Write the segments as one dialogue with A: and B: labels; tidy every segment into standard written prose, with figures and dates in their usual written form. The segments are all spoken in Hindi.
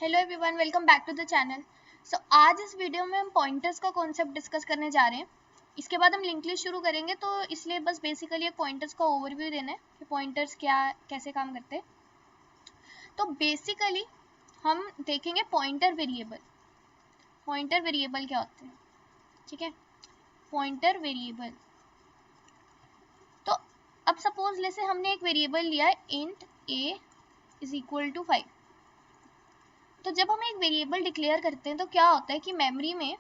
A: Hello everyone, welcome back to the channel. So आज इस वीडियो में हम पॉइंटर्स का कॉन्सेप्ट डिस्कस करने जा रहे हैं। इसके बाद हम लिंक लिस्ट शुरू करेंगे, तो इसलिए बस बेसिकली एक पॉइंटर्स का ओवरव्यू देना है कि पॉइंटर्स क्या कैसे काम करते हैं। तो बेसिकली हम देखेंगे पॉइंटर वेरिएबल। पॉइंटर वेरिएबल क्या होते हैं, ठीक है। पॉइंटर वेरिएबल, तो अब सपोज जैसे हमने एक वेरिएबल लिया है int a is equal to 5। तो जब हम एक वेरिएबल डिक्लेयर करते हैं तो क्या होता है कि मेमोरी में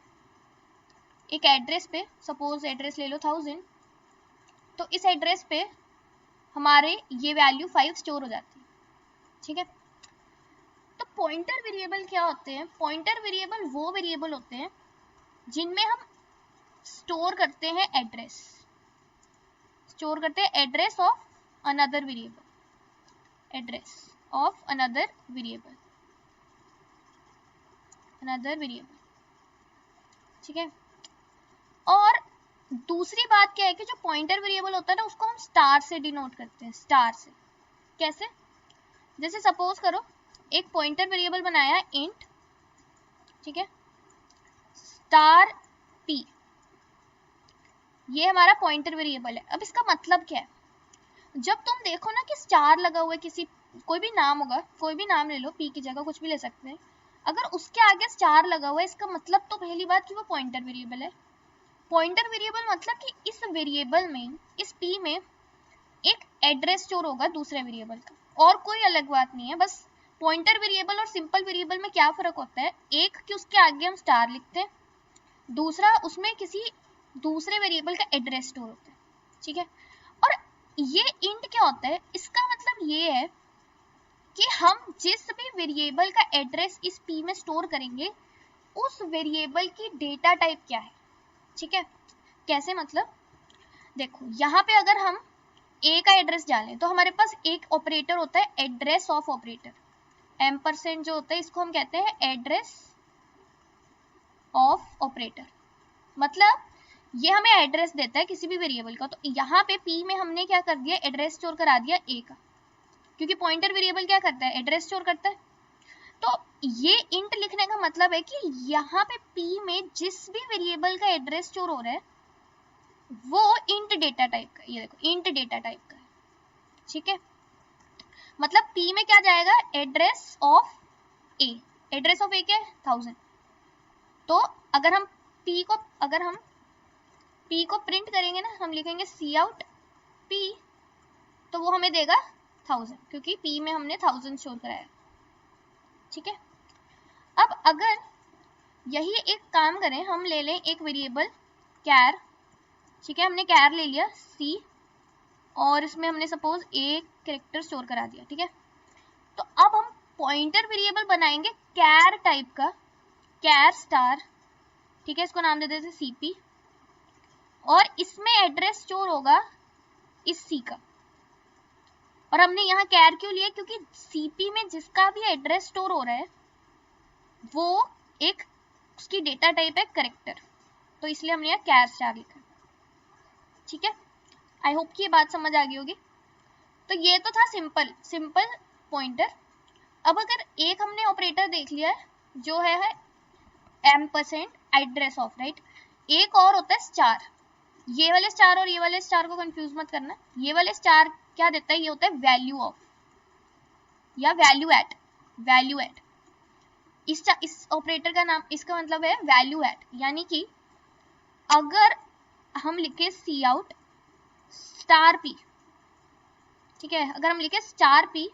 A: एक एड्रेस पे, सपोज एड्रेस ले लो 1000, तो इस एड्रेस पे हमारे ये वैल्यू 5 स्टोर हो जाती है, ठीक है। तो पॉइंटर वेरिएबल क्या होते हैं? पॉइंटर वेरिएबल वो वेरिएबल होते हैं जिनमें हम स्टोर करते हैं एड्रेस, स्टोर करते हैं address of another variable, address of another variable, another variable, ठीक है। और दूसरी बात क्या है कि जो पॉइंटर वेरिएबल होता है ना, उसको हम स्टार से डिनोट करते हैं, स्टार से। कैसे? जैसे सपोज करो एक पॉइंटर वेरिएबल बनाया इंट, ठीक है, स्टार p, ये हमारा पॉइंटर वेरिएबल है। अब इसका मतलब क्या है? जब तुम देखो ना कि स्टार लगा हुआ है, किसी कोई भी नाम होगा, कोई भी नाम ले लो, p की जगह कुछ भी ले सकते हैं, अगर उसके आगे स्टार लगा हुआ है, इसका मतलब तो पहली बात कि वो पॉइंटर वेरिएबल है। पॉइंटर वेरिएबल मतलब कि इस वेरिएबल में, इस p में एक एड्रेस स्टोर होगा दूसरे वेरिएबल का, और कोई अलग बात नहीं है। बस पॉइंटर वेरिएबल और सिंपल वेरिएबल में क्या फर्क होता है? एक कि उसके आगे हम स्टार लिखते हैं, दूसरा उसमें किसी दूसरे वेरिएबल का एड्रेस स्टोर होता है, ठीक है। और ये इंट क्या होता है? इसका मतलब ये है कि हम जिस भी वेरिएबल का एड्रेस इस p में स्टोर करेंगे, उस वेरिएबल की डेटा टाइप क्या है, ठीक है। कैसे मतलब? देखो यहाँ पे अगर हम a का एड्रेस डालें तो हमारे पास एक ऑपरेटर होता है एड्रेस ऑफ ऑपरेटर, एम्परसेंड जो होता है इसको हम कहते हैं एड्रेस ऑफ ऑपरेटर। मतलब ये हमें एड्रेस देता है किसी भी वेरिएबल का। तो यहाँ पे p में हमने क्या कर दिया? एड्रेस स्टोर करा दिया a का, क्योंकि पॉइंटर वेरिएबल क्या करता है? एड्रेस स्टोर करता है। तो ये इंट लिखने का मतलब है कि यहाँ पे p में जिस भी वेरिएबल का एड्रेस स्टोर हो रहा है वो इंट डेटा टाइप का, ये देखो इंट डेटा टाइप का है, ठीक है। मतलब p में क्या जाएगा? Address of a, address of a क्या है? 1000। तो अगर हम p को प्रिंट करेंगे ना, हम लिखेंगे सी आउट p, तो वो हमें देगा 1000, क्योंकि p में हमने 1000 स्टोर कराया, ठीक है। अब अगर यही एक काम करें, हम ले लें एक वेरिएबल कैर, ठीक है, हमने कैर ले लिया c, और इसमें हमने सपोज एक कैरेक्टर स्टोर करा दिया, ठीक है। तो अब हम पॉइंटर वेरिएबल बनाएंगे कैर टाइप का, कैर स्टार, ठीक है, इसको नाम दे देते cp, और इसमें एड्रेस स्टोर होगा इस c का। और हमने यहाँ कैर क्यों लिया? क्योंकि cp में जिसका भी एड्रेस स्टोर हो रहा है वो एक, उसकी डेटा टाइप है कैरेक्टर, तो इसलिए हमने यहाँ कैर स्टार लिखा, ठीक है। आई होप कि ये बात समझ आ गई होगी। तो ये तो था सिंपल पॉइंटर। अब अगर एक हमने ऑपरेटर देख लिया है जो है एम्परसेंड एड्रेस ऑफ, राइट। एक और होता है स्टार। ये वाले स्टार और ये वाले स्टार को कंफ्यूज मत करना। ये वाले स्टार क्या देता है? ये होता है वैल्यू ऑफ या वैल्यू एट, वैल्यू एट। इस ऑपरेटर का नाम, इसका मतलब है वैल्यू एट, यानी कि अगर हम लिखे सी आउट स्टार p, ठीक है, अगर हम लिखे स्टार p,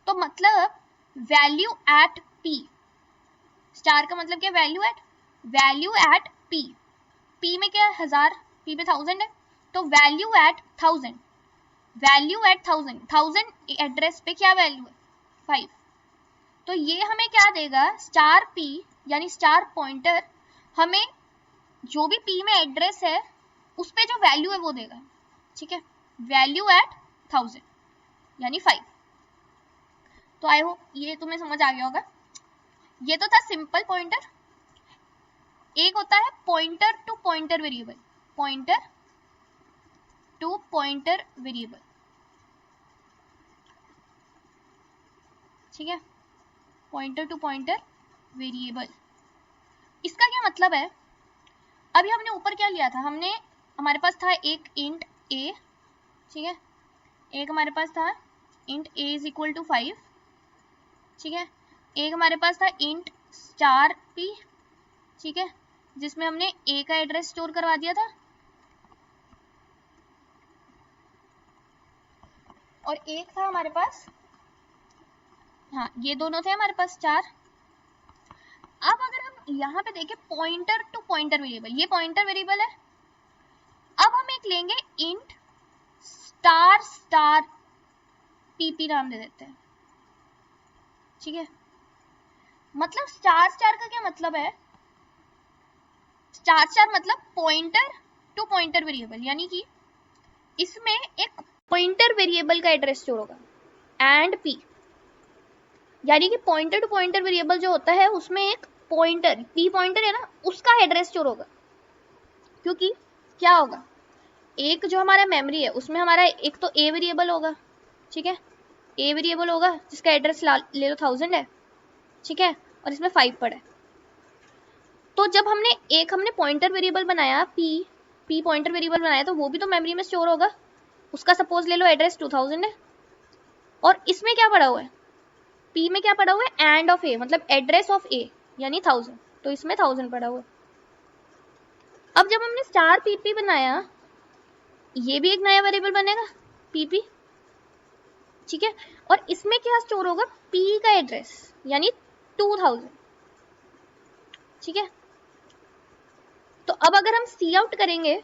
A: तो मतलब वैल्यू एट p, स्टार का मतलब क्या? Value at, value at p, p में क्या है? 1000, p में 1000 है, तो value at 1000, value at 1000, 1000 address पे क्या वैल्यू है? 5। तो ये हमें क्या देगा? स्टार p यानी स्टार पॉइंटर हमें जो भी p में एड्रेस है उस पे जो वैल्यू है वो देगा, ठीक है, वैल्यू एट 1000 यानी 5। तो आई होप ये तुम्हें समझ आ गया होगा। ये तो था सिंपल पॉइंटर। एक होता है pointer to pointer variable, pointer to pointer variable, ठीक है। Pointer to pointer variable. इसका क्या मतलब है, अभी हमने ऊपर क्या लिया था, हमने हमारे पास था एक इंट a, ठीक है, एक हमारे पास था int a is equal to 5, ठीक है, एक हमारे पास था इंट स्टार p, ठीक है, जिसमें हमने a का एड्रेस स्टोर करवा दिया था, और एक था हमारे पास, हाँ ये दोनों थे हमारे पास 4। अब अगर हम यहाँ पे देखें पॉइंटर टू पॉइंटर वेरिएबल, ये पॉइंटर वेरिएबल है, अब हम एक लेंगे इंट स्टार स्टार पीपी नाम दे देते हैं, ठीक है। मतलब स्टार स्टार का क्या मतलब है, स्टार स्टार मतलब पॉइंटर टू पॉइंटर वेरिएबल, यानी कि इसमें एक पॉइंटर वेरिएबल का एड्रेस स्टोर होगा एंड पी, यानी कि पॉइंटर टू पॉइंटर वेरिएबल जो होता है उसमें एक पॉइंटर पी पॉइंटर है ना, उसका एड्रेस स्टोर होगा। क्योंकि क्या होगा, एक जो हमारा मेमोरी है उसमें हमारा एक तो ए वेरिएबल होगा, ठीक है, ए वेरिएबल होगा जिसका एड्रेस ले लो 1000 है, ठीक है, और इसमें 5 पड़ा है। तो जब हमने पॉइंटर वेरिएबल बनाया, पी पॉइंटर वेरिएबल बनाया, तो वो भी तो मेमोरी में स्टोर होगा, उसका सपोज ले लो एड्रेस 2000 है, और इसमें क्या पड़ा हुआ है, पी में क्या पड़ा हुआ है, एंड ऑफ ए, मतलब एड्रेस ऑफ ए यानी 1000, तो इसमें 1000 पड़ा हुआ है। अब जब हमने स्टार पीपी बनाया, ये भी एक नया वेरिएबल बनेगा पीपी, ठीक है, और इसमें क्या स्टोर होगा, पी का एड्रेस यानी 2000, ठीक है। तो अब अगर हम सी आउट करेंगे,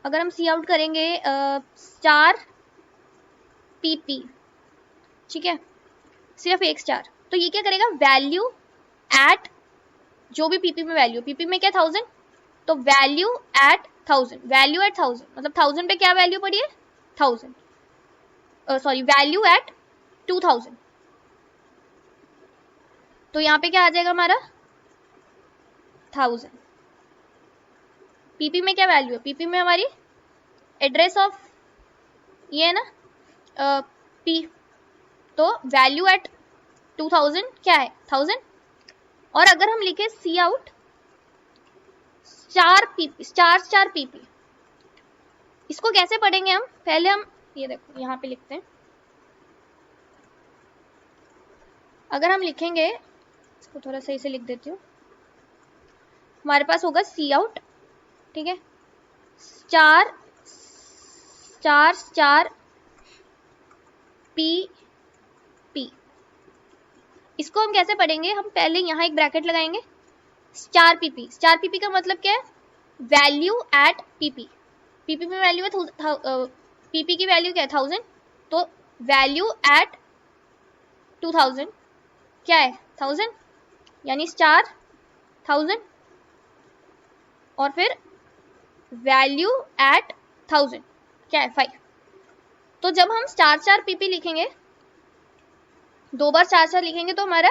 A: अगर हम सी आउट करेंगे स्टार पीपी, ठीक है, सिर्फ एक स्टार, तो ये क्या करेगा, वैल्यू एट जो भी पीपी में वैल्यू, पीपी में क्या 1000, तो वैल्यू एट 1000 मतलब 1000 पे क्या वैल्यू पड़ी है, 1000, सॉरी वैल्यू एट 2000, तो यहाँ पे क्या आ जाएगा हमारा 1000। पीपी में क्या वैल्यू है, पीपी में हमारी एड्रेस ऑफ ये है ना पी, तो वैल्यू एट 2000 क्या है 1000, और अगर हम लिखे c out star PP, star PP, इसको कैसे पढ़ेंगे हम, पहले हम ये देखो यहाँ पे लिखते हैं, अगर हम लिखेंगे, इसको थोड़ा सही से लिख देती हूँ, हमारे पास होगा सी आउट, ठीक है, star star star P P, इसको हम कैसे पढ़ेंगे, हम पहले यहाँ एक ब्रैकेट लगाएंगे, स्टार पीपी का मतलब क्या है, वैल्यू एट पीपी, पीपी में वैल्यू है पीपी की वैल्यू क्या है 1000, तो वैल्यू एट 2000 क्या है 1000, यानी स्टार 1000, और फिर वैल्यू एट 1000 क्या है 5। तो जब हम स्टार पीपी लिखेंगे, 2 बार स्टार लिखेंगे तो हमारा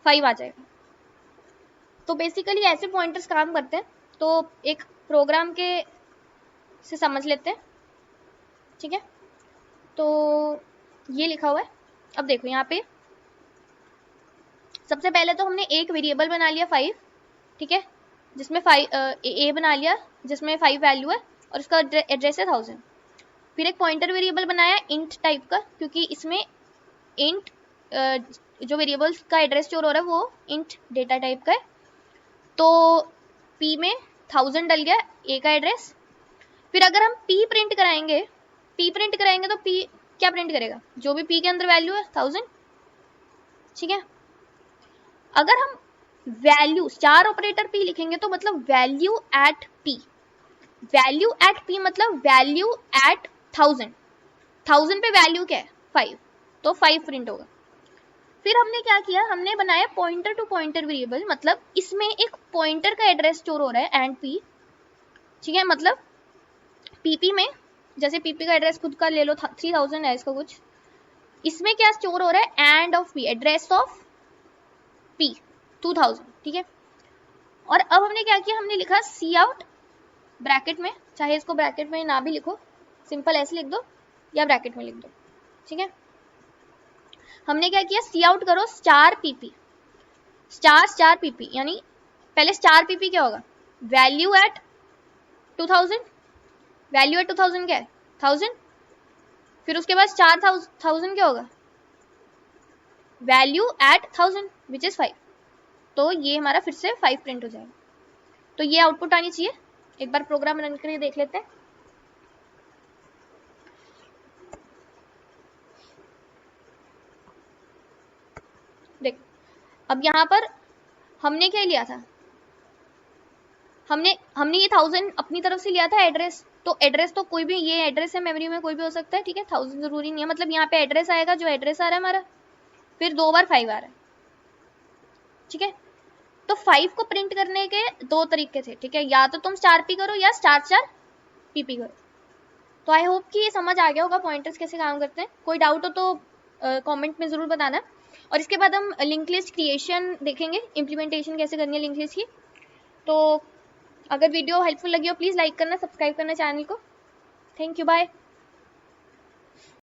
A: 5 आ जाएगा। तो बेसिकली ऐसे पॉइंटर्स काम करते हैं, तो एक प्रोग्राम के से समझ लेते हैं, ठीक है। तो ये लिखा हुआ है, अब देखो यहाँ पे सबसे पहले तो हमने एक वेरिएबल बना लिया 5, ठीक है, जिसमें 5 ए बना लिया जिसमें 5 वैल्यू है और इसका एड्रेस है 1000। फिर एक पॉइंटर वेरिएबल बनाया इंट टाइप का, क्योंकि इसमें इंट जो वेरिएबल्स का एड्रेस स्टोर हो रहा है वो इंट डेटा टाइप का है, तो पी में 1000 डल गया ए का एड्रेस। फिर अगर हम पी प्रिंट कराएंगे तो पी क्या प्रिंट करेगा, जो भी पी के अंदर वैल्यू है 1000, ठीक है। अगर हम वैल्यू स्टार ऑपरेटर पी लिखेंगे तो मतलब वैल्यू एट पी मतलब वैल्यू एट 1000 पे वैल्यू क्या है 5, तो 5 प्रिंट होगा। फिर हमने क्या किया, हमने बनाया पॉइंटर टू पॉइंटर वेरिएबल, मतलब इसमें एक पॉइंटर का एड्रेस स्टोर हो रहा है एंड पी, ठीक है, मतलब पीपी में जैसे पीपी का एड्रेस खुद का ले लो 3000 है इसका कुछ, इसमें क्या स्टोर हो रहा है end of P, address of P 2000, ठीक है। और अब हमने क्या किया, हमने लिखा सी आउट ब्रैकेट में, चाहे इसको ब्रैकेट में ना भी लिखो, सिंपल ऐसे लिख दो या ब्रैकेट में लिख दो, ठीक है। हमने क्या किया, सी आउट करो स्टार पीपी, स्टार पीपी, यानी पहले स्टार पीपी क्या होगा, वैल्यू एट 2000, वैल्यू एट 2000 क्या है 1000, फिर उसके बाद स्टार 1000 क्या होगा, वैल्यू एट 1000 विच इज 5, तो ये हमारा फिर से 5 प्रिंट हो जाएगा। तो ये आउटपुट आनी चाहिए। एक बार प्रोग्राम रन करके देख लेते हैं। देख, अब यहाँ पर हमने क्या लिया था, हमने ये 1000 अपनी तरफ से लिया था एड्रेस, तो एड्रेस तो कोई भी, ये एड्रेस है मेमोरी में कोई भी हो सकता है, ठीक है, 1000 जरूरी नहीं है, मतलब यहाँ पे एड्रेस आएगा, जो एड्रेस आ रहा है हमारा, फिर 2 बार 5 आ रहा है, ठीक है। तो 5 को प्रिंट करने के 2 तरीके थे, ठीक है, या तो तुम स्टार पी करो या स्टार पीपी करो। तो आई होप कि ये समझ आ गया होगा पॉइंटर्स कैसे काम करते हैं। कोई डाउट हो तो कमेंट में ज़रूर बताना। और इसके बाद हम लिंक लिस्ट क्रिएशन देखेंगे, इम्प्लीमेंटेशन कैसे करनी है लिंक लिस्ट की। तो अगर वीडियो हेल्पफुल लगी हो प्लीज़ लाइक करना, सब्सक्राइब करना चैनल को। Thank you, bye.